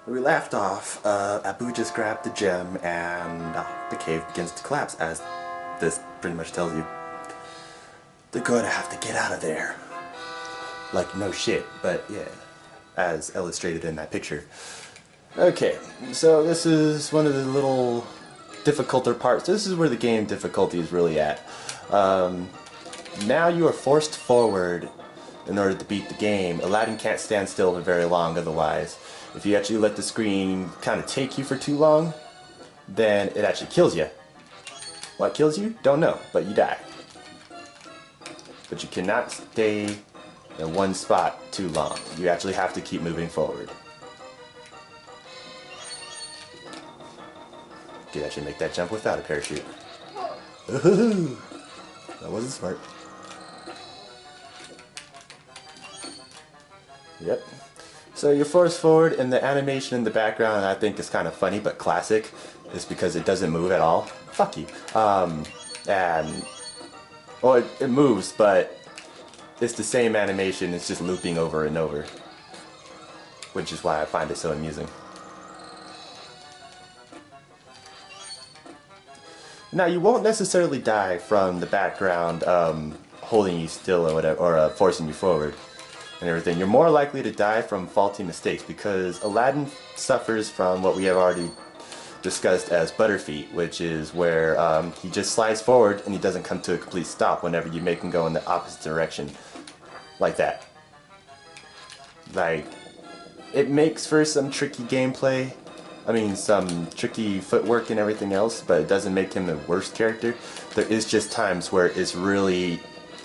we left off, Abu just grabbed the gem and the cave begins to collapse, as this pretty much tells you. They're gonna have to get out of there. Like, no shit, but yeah, as illustrated in that picture. Okay, so this is one of the little difficulter parts. This is where the game difficulty is really at. Now you are forced forward in order to beat the game. Aladdin can't stand still for very long otherwise. If you actually let the screen kind of take you for too long, then it actually kills you. What kills you? Don't know, but you die. But you cannot stay in one spot too long. You actually have to keep moving forward. You could actually make that jump without a parachute. Ooh, that wasn't smart. Yep. So you're forced forward, and the animation in the background I think is kind of funny but classic. Is because it doesn't move at all. Fuck you. Well, it moves, but it's the same animation. It's just looping over and over, which is why I find it so amusing. Now you won't necessarily die from the background holding you still or whatever, or forcing you forward and everything. You're more likely to die from faulty mistakes because Aladdin suffers from what we have already discussed as butterfeet, which is where he just slides forward and he doesn't come to a complete stop whenever you make him go in the opposite direction, like that. Like, it makes for some tricky gameplay. I mean, some tricky footwork and everything else, but it doesn't make him the worst character. There is just times where it's really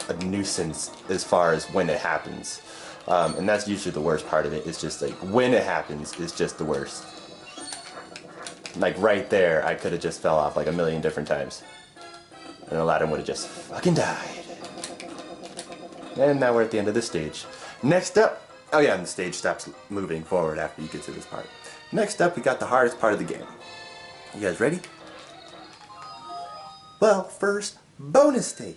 a nuisance as far as when it happens. And that's usually the worst part of it. It's just like, when it happens, it's just the worst. Like right there, I could have just fell off like a million different times. And Aladdin would have just fucking died. And now we're at the end of this stage. Next up, oh yeah, and the stage stops moving forward after you get to this part. Next up, we got the hardest part of the game. You guys ready? Well, first, bonus stage.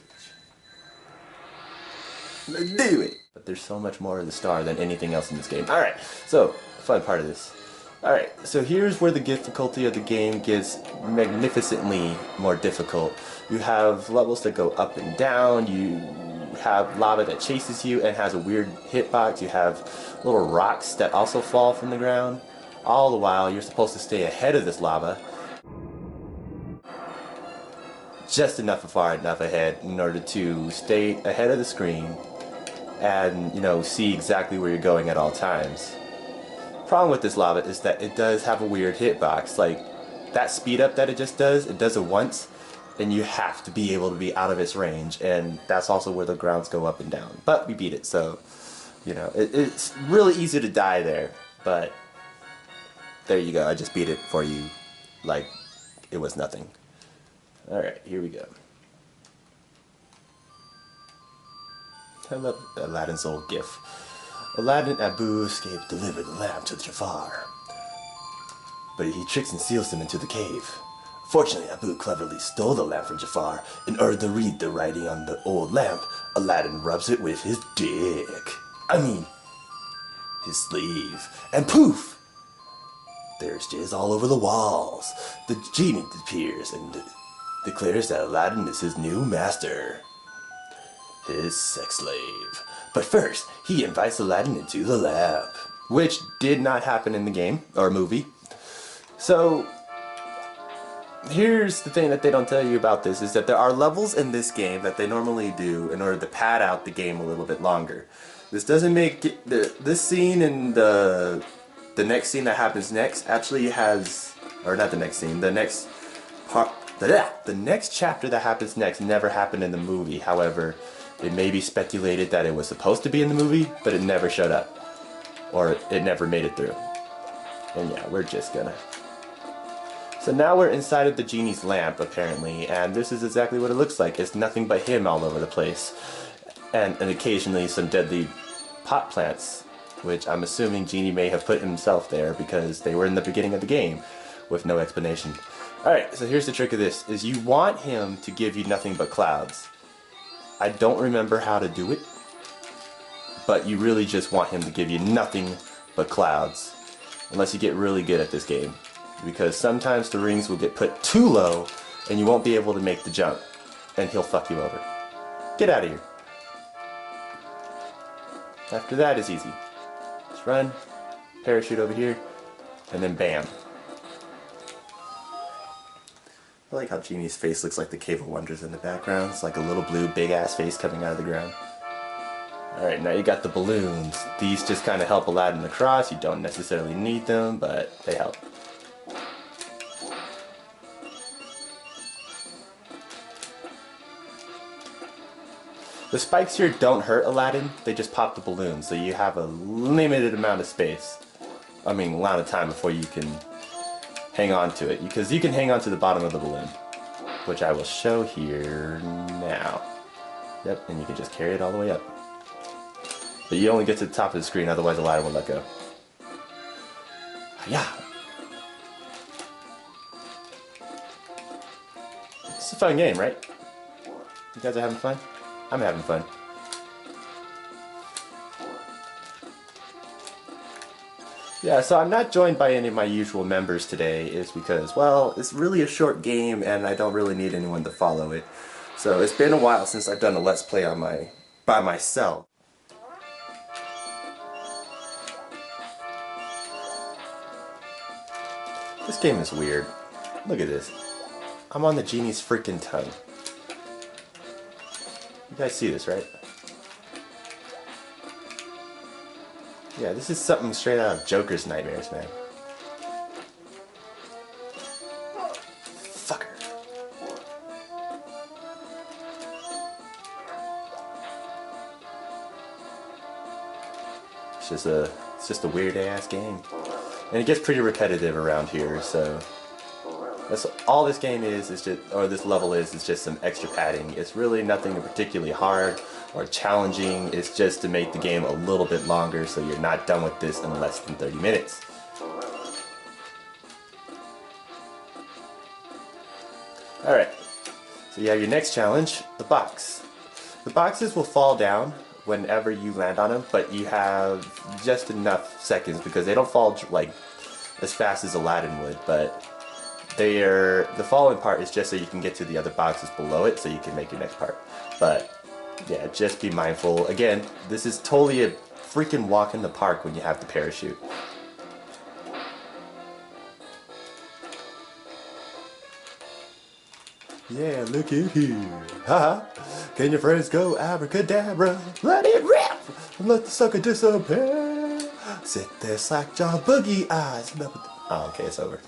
Let's do it! But there's so much more of the star than anything else in this game. Alright, so, fun part of this. Alright, so here's where the difficulty of the game gets magnificently more difficult. You have levels that go up and down, you have lava that chases you and has a weird hitbox, you have little rocks that also fall from the ground. All the while, you're supposed to stay ahead of this lava. Just far enough ahead in order to stay ahead of the screen and, you know, see exactly where you're going at all times. Problem with this lava is that it does have a weird hitbox. Like, that speed up that it does it once, and you have to be able to be out of its range, and that's also where the grounds go up and down. But we beat it, so, you know, it's really easy to die there, but there you go, I just beat it for you like it was nothing. Alright, here we go. I love Aladdin's old gif. Aladdin and Abu escape deliver the lamp to Jafar, but he tricks and seals them into the cave. Fortunately, Abu cleverly stole the lamp from Jafar. In order to read the writing on the old lamp, Aladdin rubs it with his dick. I mean, his sleeve. And poof! There's jizz all over the walls. The genie appears and declares that Aladdin is his new master, his sex slave. But first, he invites Aladdin into the lamp, which did not happen in the game, or movie. So, here's the thing that they don't tell you about this, is that there are levels in this game that they normally do in order to pad out the game a little bit longer. This doesn't make it, this scene and the next scene that happens next actually has, or not the next scene, the next part, the next chapter that happens next never happened in the movie. However, it may be speculated that it was supposed to be in the movie, but it never showed up. Or it never made it through. And yeah, we're just gonna... So now we're inside of the genie's lamp, apparently, and this is exactly what it looks like. It's nothing but him all over the place. And occasionally some deadly pot plants, which I'm assuming Genie may have put himself there because they were in the beginning of the game with no explanation. Alright, so here's the trick of this, is you want him to give you nothing but clouds. I don't remember how to do it, but you really just want him to give you nothing but clouds. unless you get really good at this game. Because sometimes the rings will get put too low and you won't be able to make the jump. And he'll fuck you over. Get out of here. After that is easy. Just run, parachute over here, and then bam. I like how Genie's face looks like the Cave of Wonders in the background. It's like a little blue big ass face coming out of the ground. Alright, now you got the balloons. These just kind of help Aladdin across. You don't necessarily need them, but they help. The spikes here don't hurt Aladdin, they just pop the balloon, so you have a limited amount of space. I mean, a lot of time before you can hang on to it, because you can hang on to the bottom of the balloon, which I will show here now. Yep, and you can just carry it all the way up. But you only get to the top of the screen, otherwise Aladdin will let go. Yeah. It's a fun game, right? You guys are having fun? I'm having fun. Yeah, so I'm not joined by any of my usual members today is because, well, it's really a short game and I don't really need anyone to follow it. So it's been a while since I've done a Let's Play on by myself. This game is weird. Look at this. I'm on the Genie's freaking tongue. You guys see this, right? Yeah, this is something straight out of Joker's nightmares, man. Fucker. It's just a weird ass game. And it gets pretty repetitive around here, so that's all this game is just, or this level is just some extra padding. It's really nothing particularly hard or challenging. It's just to make the game a little bit longer so you're not done with this in less than 30 minutes. Alright, so you have your next challenge, the box. The boxes will fall down whenever you land on them, but you have just enough seconds because they don't fall like as fast as Aladdin would, but the falling part is just so you can get to the other boxes below it so you can make your next part. But yeah, just be mindful. Again, this is totally a freaking walk in the park when you have the parachute. Yeah, look at here. Haha. Can your friends go abracadabra? Let it rip! And let the sucker disappear. Sit there, slack-jaw, boogie eyes. Oh, okay, it's over.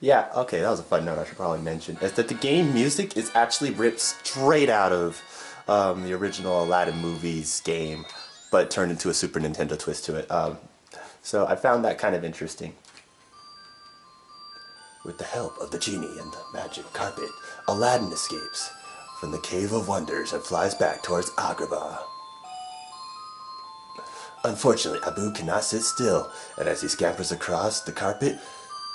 Yeah, okay, that was a fun note I should probably mention. Is that the game music is actually ripped straight out of the original Aladdin movies game, but turned into a Super Nintendo twist to it. So I found that kind of interesting. With the help of the genie and the magic carpet, Aladdin escapes from the Cave of Wonders and flies back towards Agrabah. Unfortunately, Abu cannot sit still, and as he scampers across the carpet,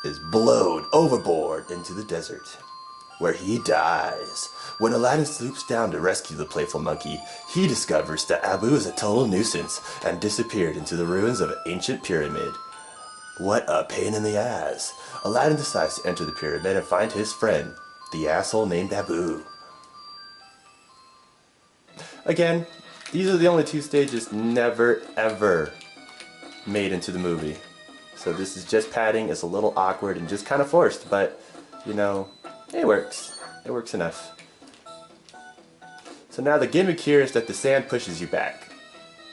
is blown overboard into the desert, where he dies. When Aladdin swoops down to rescue the playful monkey, he discovers that Abu is a total nuisance and disappeared into the ruins of an ancient pyramid. What a pain in the ass. Aladdin decides to enter the pyramid and find his friend, the asshole named Abu. Again, these are the only two stages never ever made into the movie. So this is just padding. It's a little awkward and just kind of forced, but you know, it works. It works enough. So now the gimmick here is that the sand pushes you back.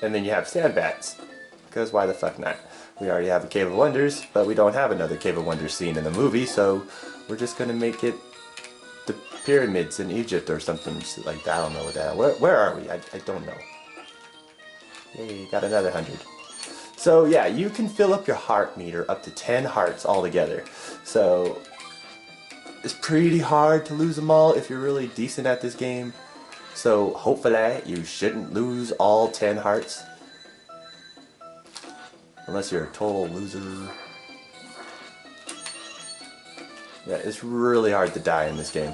And then you have sand bats. Because why the fuck not? We already have a Cave of Wonders, but we don't have another Cave of Wonders scene in the movie, so we're just gonna make it the pyramids in Egypt or something like that. I don't know what that. Where are we? I don't know. Yay, got another 100. So yeah, you can fill up your heart meter up to 10 hearts altogether. So it's pretty hard to lose them all if you're really decent at this game. So hopefully you shouldn't lose all 10 hearts. Unless you're a total loser. Yeah, it's really hard to die in this game.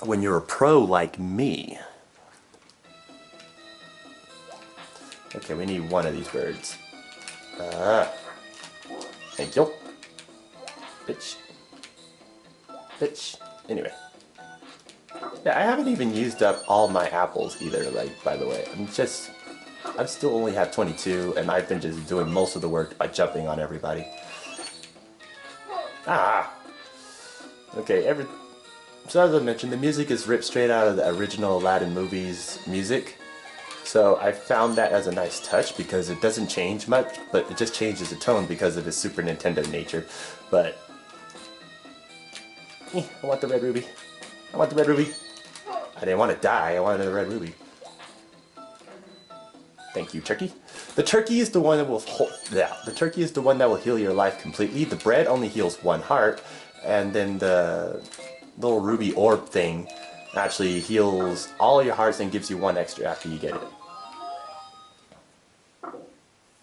When you're a pro like me. Okay, we need one of these birds. Thank you. Bitch. Bitch. Anyway. Yeah, I haven't even used up all my apples either, like, by the way. I still only have 22, and I've been just doing most of the work by jumping on everybody. Ah! Okay, so as I mentioned, the music is ripped straight out of the original Aladdin movie's music. So I found that as a nice touch because it doesn't change much, but it just changes the tone because of its Super Nintendo nature. But I want the red ruby. I want the red ruby. I didn't want to die, I wanted the red ruby. Thank you, turkey. The turkey is the one that will the turkey is the one that will heal your life completely. The bread only heals one heart, and then the little ruby orb thing actually heals all your hearts and gives you one extra after you get it.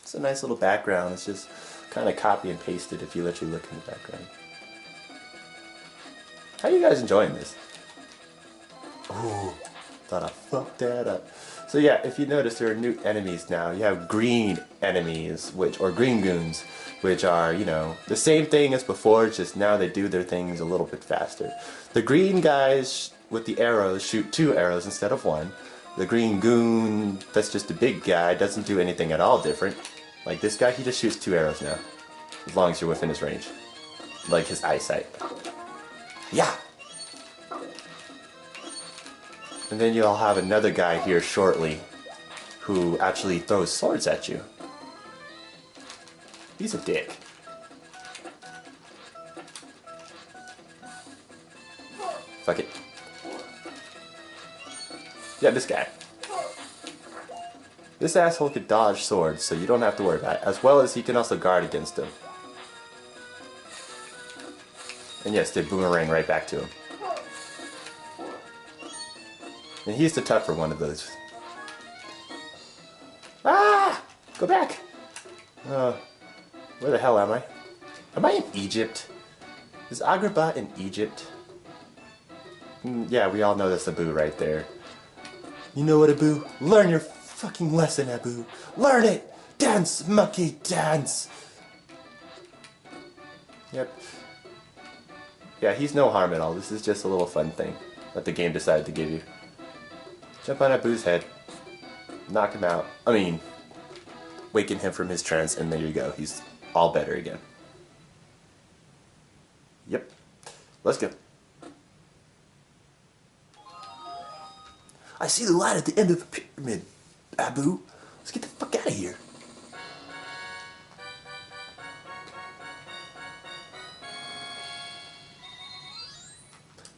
It's a nice little background. It's just kind of copy and pasted if you literally look in the background. How are you guys enjoying this? Ooh, thought I fucked that up. So yeah, if you notice, there are new enemies now. You have green enemies, or green goons, which are, you know, the same thing as before, just now they do their things a little bit faster. The green guys with the arrows shoot 2 arrows instead of 1. The green goon, that's just a big guy, doesn't do anything at all different. Like this guy, he just shoots 2 arrows now, as long as you're within his range. Like his eyesight. Yeah! And then you'll have another guy here shortly who actually throws swords at you. He's a dick. Fuck it. Yeah, this guy. This asshole could dodge swords, so you don't have to worry about it. As well as he can also guard against them. And yes, they boomerang right back to him. And he's the tougher one of those. Ah! Go back! Where the hell am I? Am I in Egypt? Is Agrabah in Egypt? Yeah, we all know that's Abu right there. You know what, Abu? Learn your fucking lesson, Abu. Learn it! Dance, monkey, dance! Yep. Yeah, he's no harm at all. This is just a little fun thing that the game decided to give you. Jump on Abu's head. Knock him out. I mean, waken him from his trance, and there you go. He's all better again. Yep. Let's go. I see the light at the end of the pyramid, Abu. Let's get the fuck out of here.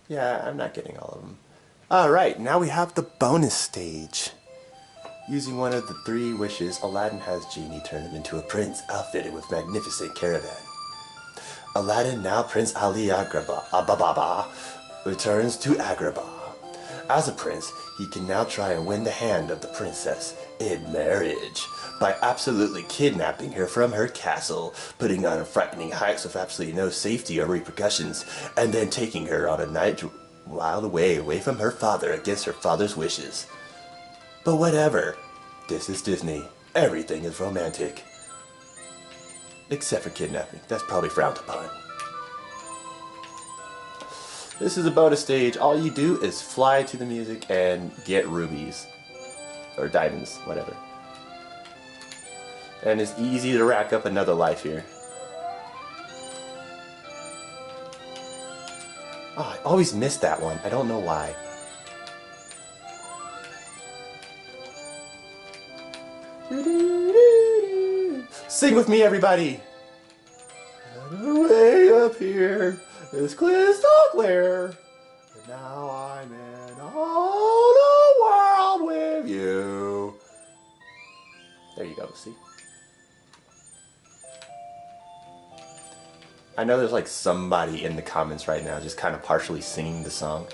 Yeah, I'm not getting all of them. Alright, now we have the bonus stage. Using one of the 3 wishes, Aladdin has Genie turn him into a prince outfitted with magnificent caravan. Aladdin, now Prince Ali Agrabah, returns to Agrabah. As a prince, he can now try and win the hand of the princess in marriage by absolutely kidnapping her from her castle, putting on frightening hikes with absolutely no safety or repercussions, and then taking her on a night wild away from her father against her father's wishes. But whatever. This is Disney. Everything is romantic. Except for kidnapping. That's probably frowned upon. This is a bonus stage. All you do is fly to the music and get rubies. Or diamonds, whatever. And it's easy to rack up another life here. Oh, I always miss that one. I don't know why. Sing with me, everybody! Way up here is crystal clear, and now I'm in all the world with you. There you go, see? I know there's like somebody in the comments right now just kind of partially singing the song.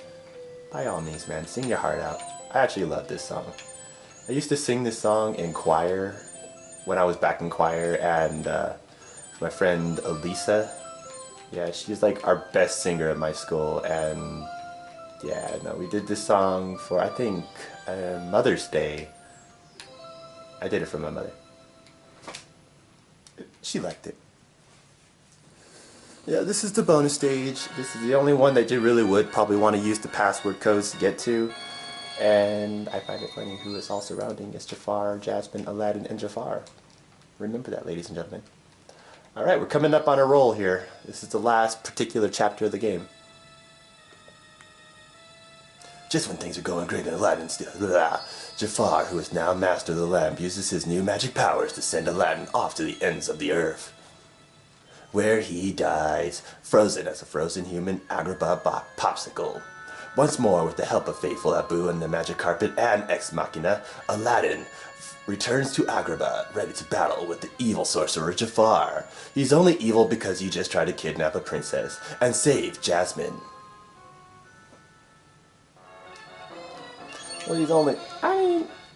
By all means, man, sing your heart out. I actually love this song. I used to sing this song in choir when I was back in choir, and my friend Elisa, yeah, she's like our best singer at my school, and yeah, no, we did this song for, I think, Mother's Day. I did it for my mother. She liked it. Yeah, this is the bonus stage. This is the only one that you really would probably want to use the password codes to get to. And I find it funny who is all surrounding is Jafar, Jasmine, Aladdin, and Jafar. Remember that, ladies and gentlemen. Alright, we're coming up on a roll here. This is the last particular chapter of the game. Just when things are going great in Aladdin still, Jafar, who is now master of the lamp, uses his new magic powers to send Aladdin off to the ends of the earth, where he dies, frozen as a frozen human Agrabah popsicle. Once more, with the help of faithful Abu and the magic carpet and Ex Machina, Aladdin returns to Agrabah, ready to battle with the evil sorcerer Jafar. He's only evil because he just tried to kidnap a princess and save Jasmine. Well, he's only...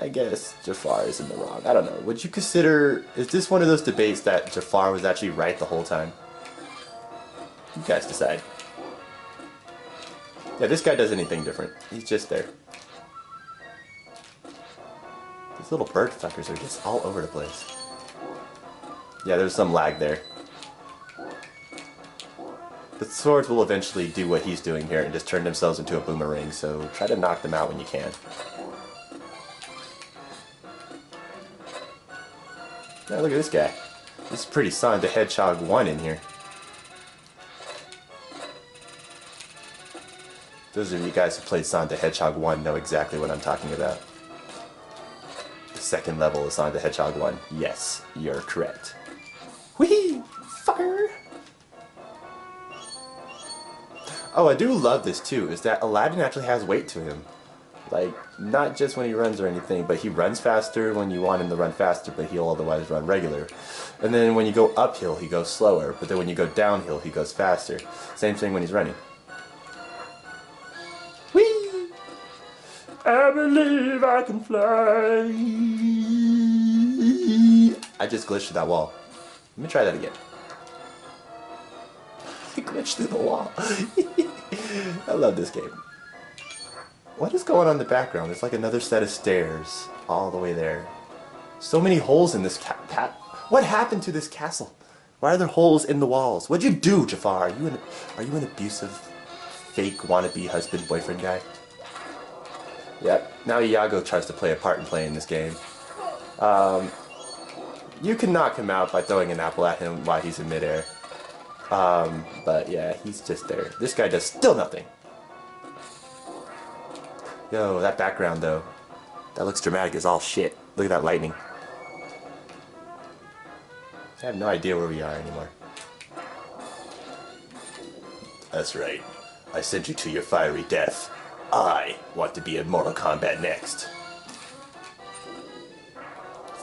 I guess Jafar is in the wrong. I don't know. Would you consider... Is this one of those debates that Jafar was actually right the whole time? You guys decide. Yeah, this guy does anything different. He's just there. These little bird fuckers are just all over the place. Yeah, there's some lag there. The swords will eventually do what he's doing here and just turn themselves into a boomerang, so try to knock them out when you can. Now look at this guy. This is pretty Sonic the Hedgehog 1 in here. Those of you guys who played Sonic the Hedgehog 1 know exactly what I'm talking about. The second level of Sonic the Hedgehog 1. Yes, you're correct. Whee! Fucker! Oh, I do love this too, is that Aladdin actually has weight to him. Like, not just when he runs or anything, but he runs faster when you want him to run faster, but he'll otherwise run regular. And then when you go uphill, he goes slower, but then when you go downhill, he goes faster. Same thing when he's running. Whee! I believe I can fly. I just glitched through that wall. Let me try that again. I glitched through the wall. I love this game. What is going on in the background? There's like another set of stairs all the way there. So many holes in this What happened to this castle? Why are there holes in the walls? What'd you do, Jafar? Are you an abusive, fake wannabe husband boyfriend guy? Yep. Now Iago tries to play a part in playing this game. You can knock him out by throwing an apple at him while he's in midair. But yeah, he's just there. This guy does still nothing. Yo, that background though. That looks dramatic as all shit. Look at that lightning. I have no idea where we are anymore. That's right. I sent you to your fiery death. I want to be in Mortal Kombat next.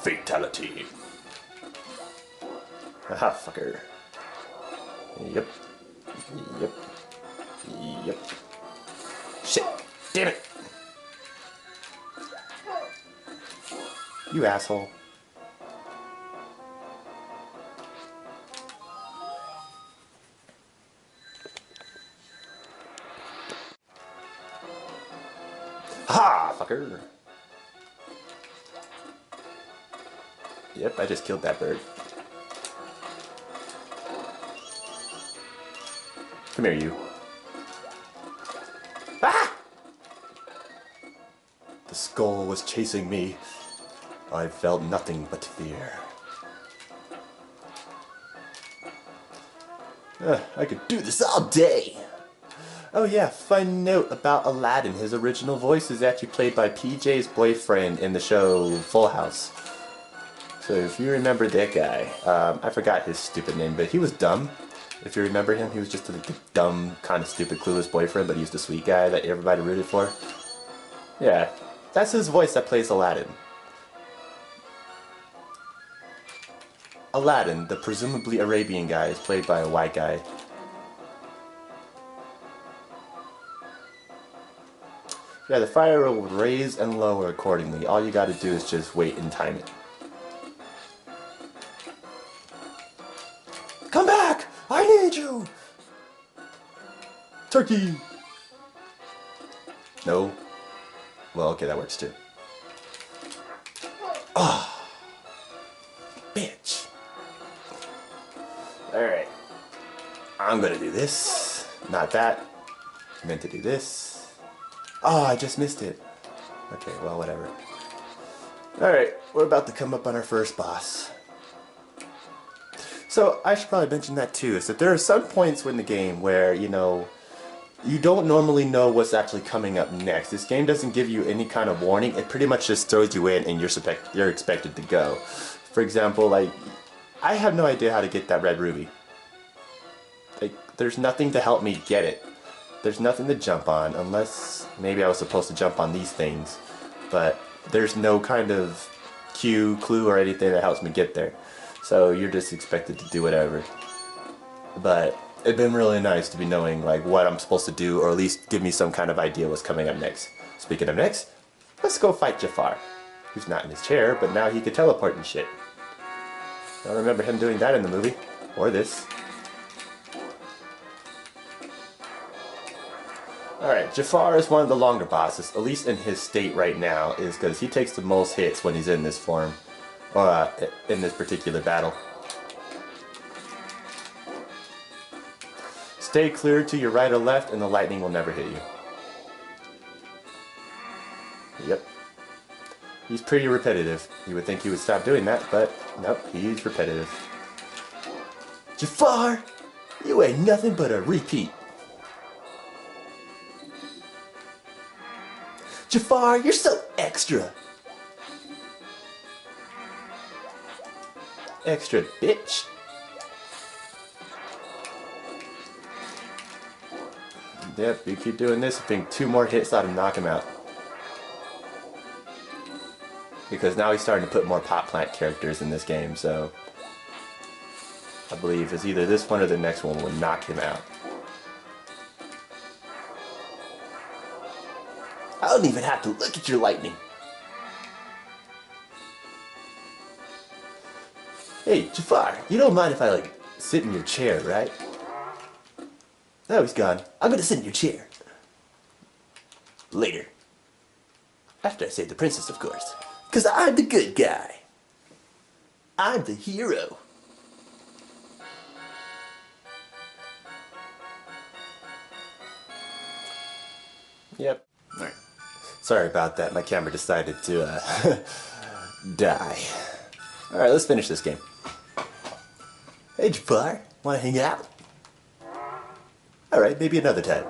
Fatality. Haha, fucker. Yep. Yep. Yep. Shit. Damn it. You asshole. Ha, fucker. Yep, I just killed that bird. Come here, you. Ah! The skull was chasing me. I felt nothing but fear. I could do this all day. Oh yeah, fun note about Aladdin. His original voice is actually played by PJ's boyfriend in the show Full House. So if you remember that guy, I forgot his stupid name, but he was dumb. If you remember him, he was just a dumb, kind of stupid, clueless boyfriend, but he was the sweet guy that everybody rooted for. Yeah, that's his voice that plays Aladdin. Aladdin, the presumably Arabian guy, is played by a white guy. Yeah, the fire will raise and lower accordingly. All you gotta do is just wait and time it. Come back! I need you! Turkey! No? Well, okay, that works too. Ah! Alright. I'm gonna do this. Not that. I meant to do this. Oh, I just missed it. Okay, well, whatever. Alright, we're about to come up on our first boss. So, I should probably mention that too, is that there are some points in the game where, you know, you don't normally know what's actually coming up next. This game doesn't give you any kind of warning. It pretty much just throws you in and you're expected to go. For example, like, I have no idea how to get that red ruby. Like, there's nothing to help me get it. There's nothing to jump on, unless maybe I was supposed to jump on these things. But there's no kind of cue, clue, or anything that helps me get there. So you're just expected to do whatever. But it'd been really nice to be knowing like what I'm supposed to do, or at least give me some kind of idea what's coming up next. Speaking of next, let's go fight Jafar. Who's not in his chair, but now he could teleport and shit. I don't remember him doing that in the movie. Or this. Alright, Jafar is one of the longer bosses, at least in his state right now, is because he takes the most hits when he's in this form. Or in this particular battle. Stay clear to your right or left and the lightning will never hit you. Yep. He's pretty repetitive. You would think he would stop doing that, but nope, he's repetitive. Jafar! You ain't nothing but a repeat. Jafar, you're so extra. Extra, bitch. Yep, you keep doing this, I think 2 more hits ought to knock him out. Because now he's starting to put more pot plant characters in this game, so I believe it's either this one or the next one will knock him out. I don't even have to look at your lightning. Hey, Jafar, you don't mind if I, like, sit in your chair, right? No, he's gone. I'm gonna sit in your chair. Later. After I save the princess, of course. 'Cause I'm the good guy. I'm the hero. Yep. Alright. Sorry about that. My camera decided to, die. Alright, let's finish this game. Hey, Jafar. Wanna hang out? Alright, maybe another time.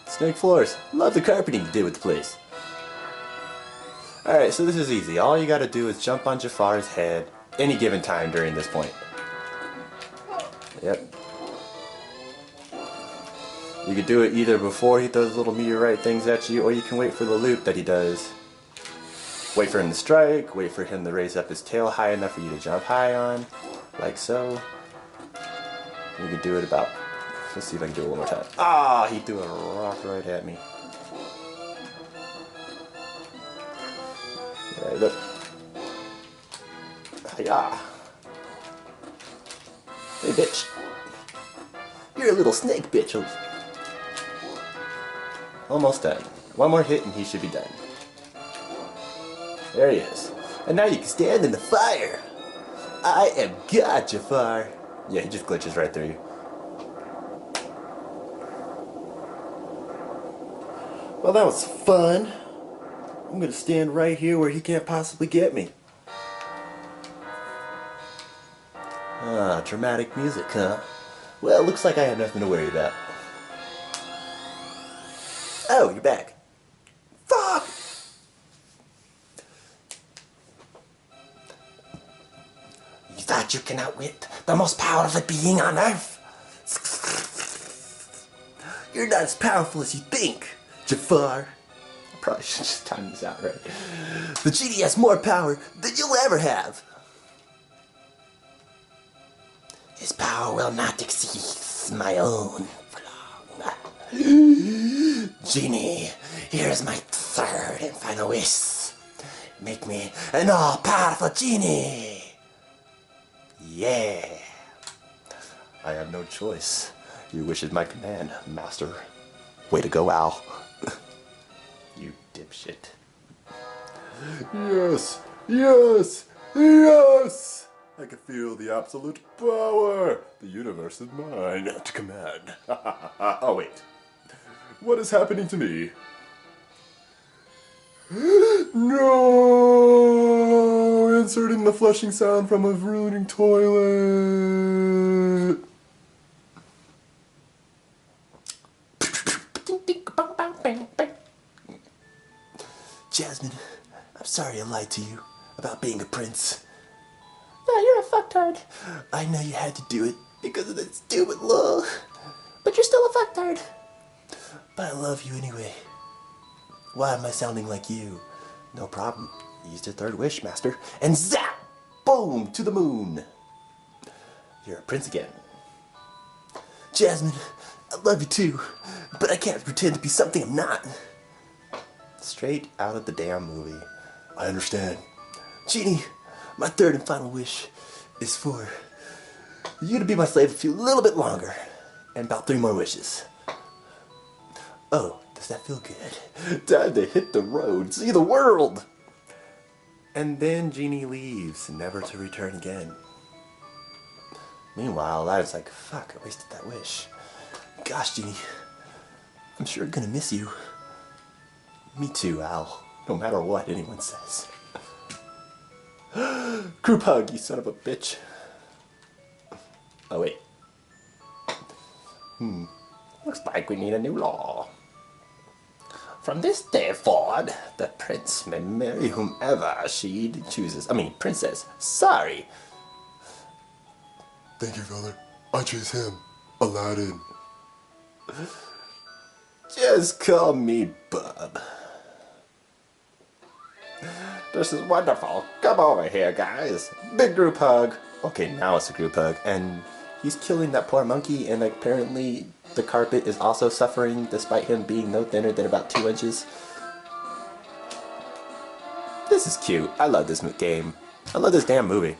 Snake floors. Love the carpeting you did with the place. Alright, so this is easy. All you gotta do is jump on Jafar's head any given time during this point. Yep. You could do it either before he throws little meteorite things at you, or you can wait for the loop that he does. Wait for him to strike, wait for him to raise up his tail high enough for you to jump high on, like so. You can do it about, let's see if I can do it one more time. Ah, he threw a rock right at me. Alright, look. Hiya. Hey, bitch. You're a little snake, bitch. Almost done. One more hit and he should be done. There he is. And now you can stand in the fire. I am God, Jafar. Yeah, he just glitches right through you. Well, that was fun. I'm gonna stand right here where he can't possibly get me. Ah, dramatic music, huh? Well, looks like I have nothing to worry about. Oh, you're back. Fuck! You thought you can outwit the most powerful being on Earth? You're not as powerful as you think, Jafar. I probably should just time this out right. The genie has more power than you'll ever have. His power will not exceed my own. Genie, here's my third and final wish. Make me an all-powerful genie. Yeah. I have no choice. Your wish is my command, master. Way to go, Al. You dipshit. Yes, Yes! Yes! I can feel the absolute power! The universe is mine to command. Oh wait. What is happening to me? No! Inserting the flushing sound from a ruining toilet! Jasmine, I'm sorry I lied to you about being a prince. No, you're a fucktard. I know you had to do it because of that stupid law. But you're still a fucktard. But I love you anyway. Why am I sounding like you? No problem. Use your third wish, master. And zap! Boom! To the moon. You're a prince again. Jasmine, I love you too. But I can't pretend to be something I'm not. Straight out of the damn movie. I understand. Genie, my third and final wish is for you to be my slave a little bit longer. And about 3 more wishes. Oh, does that feel good? Time to hit the road, see the world! And then Genie leaves, never to return again. Meanwhile, Aladdin's like, fuck, I wasted that wish. Gosh, Genie, I'm sure gonna miss you. Me too, Al. No matter what anyone says. Group hug, you son of a bitch. Oh, wait. Looks like we need a new law. From this day forward, the prince may marry whomever she chooses. I mean, princess. Sorry. Thank you, father. I choose him, Aladdin. Just call me Bub. This is wonderful. Come over here, guys. Big group hug. Okay, now it's a group hug. And he's killing that poor monkey, and apparently the carpet is also suffering despite him being no thinner than about 2 inches. This is cute. I love this game. I love this damn movie.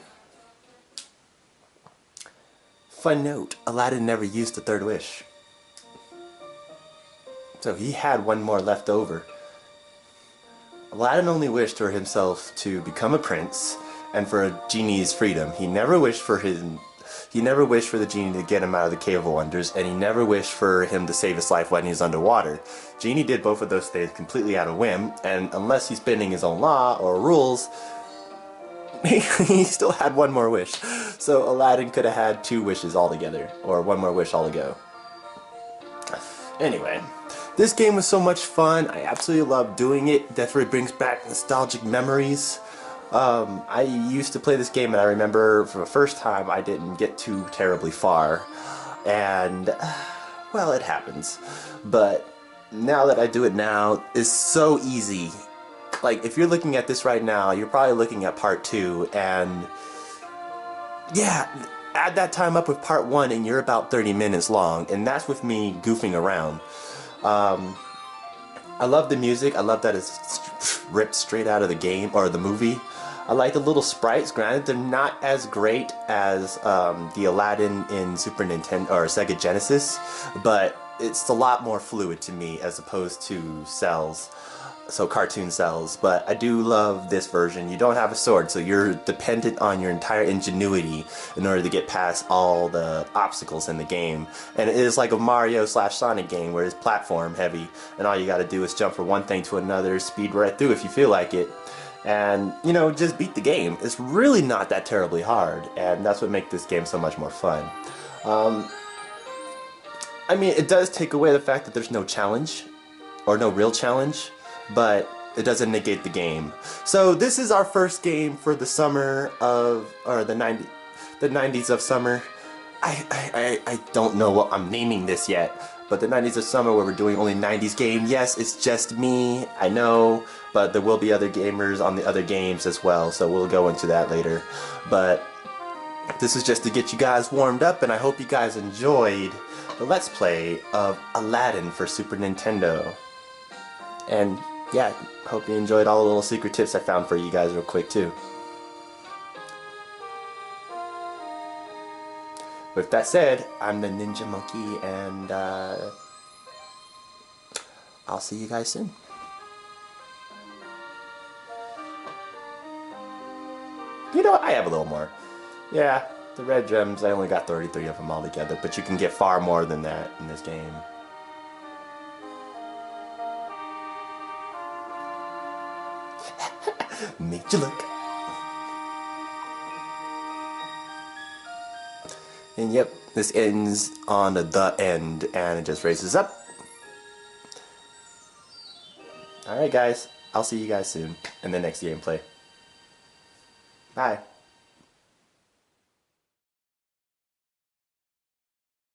Fun note, Aladdin never used the third wish. So he had one more left over. Aladdin only wished for himself to become a prince and for a genie's freedom. He never wished for the genie to get him out of the Cave of Wonders, and he never wished for him to save his life when he's underwater. Genie did both of those things completely out of whim, and unless he's bending his own law or rules, he still had one more wish. So Aladdin could have had 2 wishes altogether, or one more wish all to go. Anyway, this game was so much fun. I absolutely love doing it. Definitely brings back nostalgic memories. I used to play this game, and I remember for the first time I didn't get too terribly far. And, well, it happens. But now that I do it now, it's so easy. Like, if you're looking at this right now, you're probably looking at part 2, and yeah, add that time up with part 1 and you're about 30 minutes long, and that's with me goofing around. I love the music. I love that it's ripped straight out of the game or the movie. I like the little sprites. Granted, they're not as great as the Aladdin in Super Nintendo or Sega Genesis, but it's a lot more fluid to me as opposed to cells. So cartoon cells, but I do love this version. You don't have a sword, so you're dependent on your entire ingenuity in order to get past all the obstacles in the game. And it is like a Mario / Sonic game where it's platform heavy, and all you gotta do is jump from one thing to another, speed right through if you feel like it, and, you know, just beat the game. It's really not that terribly hard, and that's what makes this game so much more fun. I mean, it does take away the fact that there's no challenge, or no real challenge, but it doesn't negate the game. So this is our first game for the summer of, or the 90s of summer. I don't know what I'm naming this yet, but the 90s of summer where we're doing only 90s game. Yes, it's just me, I know, but there will be other gamers on the other games as well, so we'll go into that later. But this is just to get you guys warmed up, and I hope you guys enjoyed the Let's Play of Aladdin for Super Nintendo. And yeah, hope you enjoyed all the little secret tips I found for you guys real quick too. With that said, I'm the Ninjamonkey, and I'll see you guys soon. You know what? I have a little more. Yeah, the red gems, I only got 33 of them all together, but you can get far more than that in this game. Made you look. And yep, this ends on the end, and it just races up. Alright guys, I'll see you guys soon in the next gameplay. Bye.